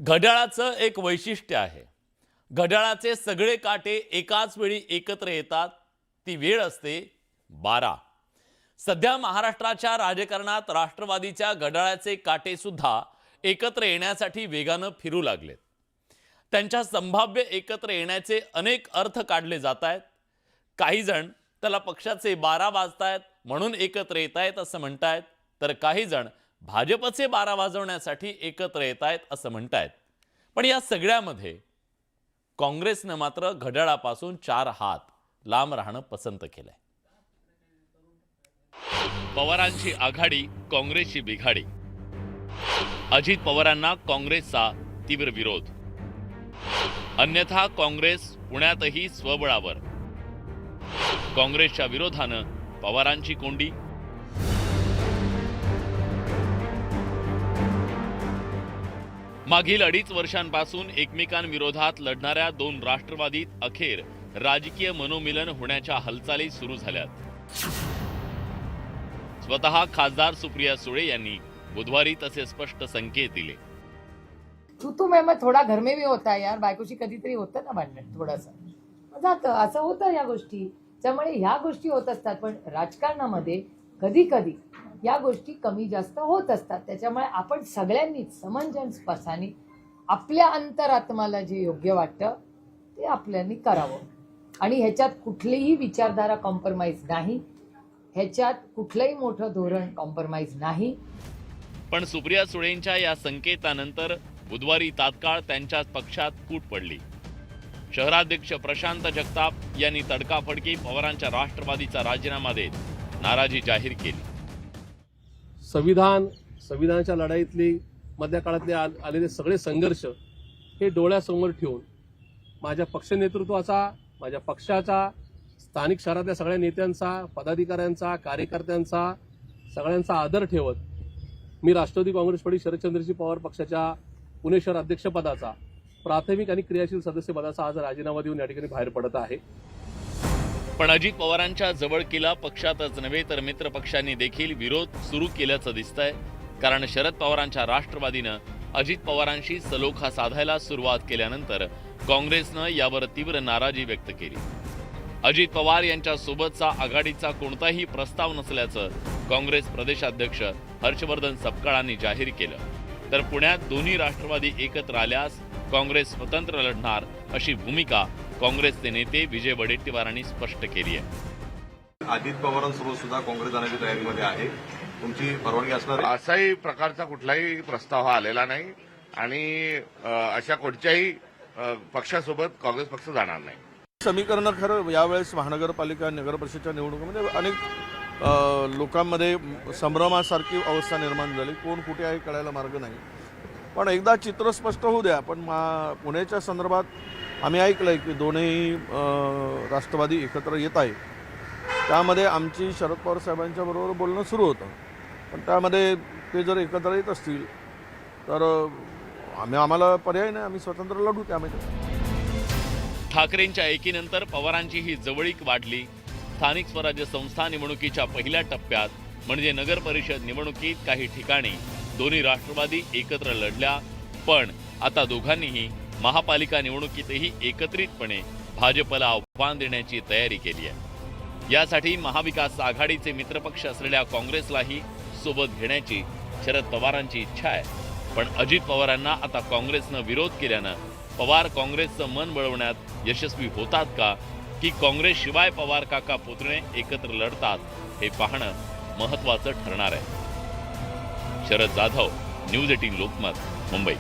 घड्याळाचं एक वैशिष्ट्य आहे. घड्याळाचे सगळे काटे एकाच वेळी एकत्र येतात. ती वेळ असते 12. सध्या महाराष्ट्राच्या राजकारणात राष्ट्रवादीच्या घड्याळाचे काटे सुद्धा एकत्र येण्यासाठी वेगानं फिरू लागलेत. त्यांच्या संभाव्य एकत्र येण्याचे अनेक अर्थ काढले जात आहेत. काही जण त्याला पक्षाचे 12 वाजतायत म्हणून एकत्र येत आहेत असं म्हणतायत, तर काही जण भाजपचे 12 वाजवण्यासाठी एकत्र येत आहेत असं म्हणतायत. पण या सगळ्यामध्ये काँग्रेसनं मात्र घड्याळापासून 4 हात लांब राहणं पसंत केलंय. पवारांची आघाडी, काँग्रेसची बिघाडी. अजित पवारांना काँग्रेसचा तीव्र विरोध. अन्यथा काँग्रेस पुण्यातही स्वबळावर. काँग्रेसच्या विरोधानं पवारांची कोंडी. मागील 2.5 वर्षांपासून एकमेकांविरोधात लढणाऱ्या दोन राष्ट्रवादीत अखेर राजकीय मनोमिलन होण्याच्या हालचाली सुरू झाल्यात. स्वतः खासदार सुप्रिया सुळे यांनी बुधवारी तसे स्पष्ट संकेत दिले. तू मैं थोडा घर में भी होता है यार, बायकोशी कधीतरी होतं ना भांडण, थोडंसं जातं, असं होतं या गोष्टी. त्यामुळे ह्या गोष्टी होत असतात. पण राजकारणामध्ये कधी कधी या गोष्टी कमी जास्त होत असतात. त्याच्यामुळे आपण सगळ्यांनीच समंजसपणाने आपल्या अंतरात्म्याला जे योग्य वाटतं ते आपल्यानी करावं. आणि ह्याच्यात कुठलीही विचारधारा कॉम्प्रोमाइज नाही, ह्याच्यात कुठलंही मोठं धोरण कॉम्प्रोमाइज नाही. पण सुप्रिया सुळेंच्या या संकेतानंतर बुधवारी तात्काळ त्यांच्याच पक्षात फूट पडली. शहराध्यक्ष प्रशांत जगताप यांनी तडकाफडकी पवारांच्या राष्ट्रवादीचा राजीनामा देत नाराजी जाहीर केली. संविधानाच्या लढाईतली मधल्या काळातले आलेले सगळे संघर्ष हे डोळ्यासमोर ठेवून माझ्या पक्ष नेतृत्वाचा, माझ्या पक्षाचा, स्थानिक शहरातल्या सगळ्या नेत्यांचा, पदाधिकाऱ्यांचा, कार्यकर्त्यांचा सगळ्यांचा आदर ठेवत मी राष्ट्रवादी काँग्रेस पार्टी शरदचंद्रजी पवार पक्षाच्या पुणे शहर अध्यक्षपदाचा, प्राथमिक आणि क्रियाशील सदस्यपदाचा आज राजीनामा देऊन या ठिकाणी बाहेर पडत आहे. पण अजित पवारांच्या जवळकीला पक्षातच नव्हे तर मित्र पक्षांनी देखील विरोध सुरू केल्याचं दिसतंय. कारण शरद पवारांच्या राष्ट्रवादीनं अजित पवारांशी सलोखा साधायला सुरुवात केल्यानंतर काँग्रेसनं यावर तीव्र नाराजी व्यक्त केली. अजित पवार यांच्या सोबतचा आघाडीचा कोणताही प्रस्ताव नसल्याचं काँग्रेस प्रदेशाध्यक्ष हर्षवर्धन सपकाळांनी जाहीर केलं. तर पुण्यात दोन्ही राष्ट्रवादी एकत्र आल्यास काँग्रेस स्वतंत्र लढणार अशी भूमिका काँग्रेसचे नेते विजय वडेट्टीवारांनी स्पष्ट केली आहे. अजित पवारांसोबत सुद्धा काँग्रेस जाण्याची तयारीमध्ये आहे. तुमची परवानगी असणार? असाही प्रकारचा कुठलाही प्रस्ताव हा आलेला नाही आणि अशा कोणत्याही पक्षासोबत काँग्रेस पक्ष जाणार नाही. समीकरण खरं यावेळेस महानगरपालिका नगरपरिषदेच्या निवडणुकीमध्ये अनेक लोकांमध्ये संभ्रमासारखी अवस्था निर्माण झाली. कोण कुठे आहे कळायला मार्ग नाही. पण एकदा चित्र स्पष्ट होऊ द्या. पण पुण्याच्या संदर्भात आम्ही ऐकलंय की दोन्ही राष्ट्रवादी एकत्र येत आहे. त्यामध्ये आमची शरद पवार साहेबांच्या बरोबर बोलणं सुरू होतं. पण त्यामध्ये ते जर एकत्र येत असतील तर आम्हाला पर्याय नाही, आम्ही स्वतंत्र लढू. त्यामध्ये ठाकरेंच्या एकीनंतर पवारांची ही जवळीक वाढली. स्थानिक स्वराज्य संस्था निवडणुकीच्या पहिल्या टप्प्यात म्हणजे नगर परिषद निवडणुकीत काही ठिकाणी दोन्ही राष्ट्रवादी एकत्र लढल्या. पण आता दोघांनीही महापालिका निवडणुकीतही एकत्रितपणे भाजपला आव्हान देण्याची तयारी केली आहे. यासाठी महाविकास आघाडीचे मित्रपक्ष असलेल्या काँग्रेसलाही सोबत घेण्याची शरद पवारांची इच्छा आहे. पण अजित पवारांना आता काँग्रेसनं विरोध केल्यानं पवार काँग्रेसचं मन वळवण्यात यशस्वी होतात का, की काँग्रेसशिवाय पवार काका पुतणे एकत्र लढतात हे पाहणं महत्त्वाचं ठरणार आहे. शरद जाधव, न्यूज 18 लोकमत, मुंबई.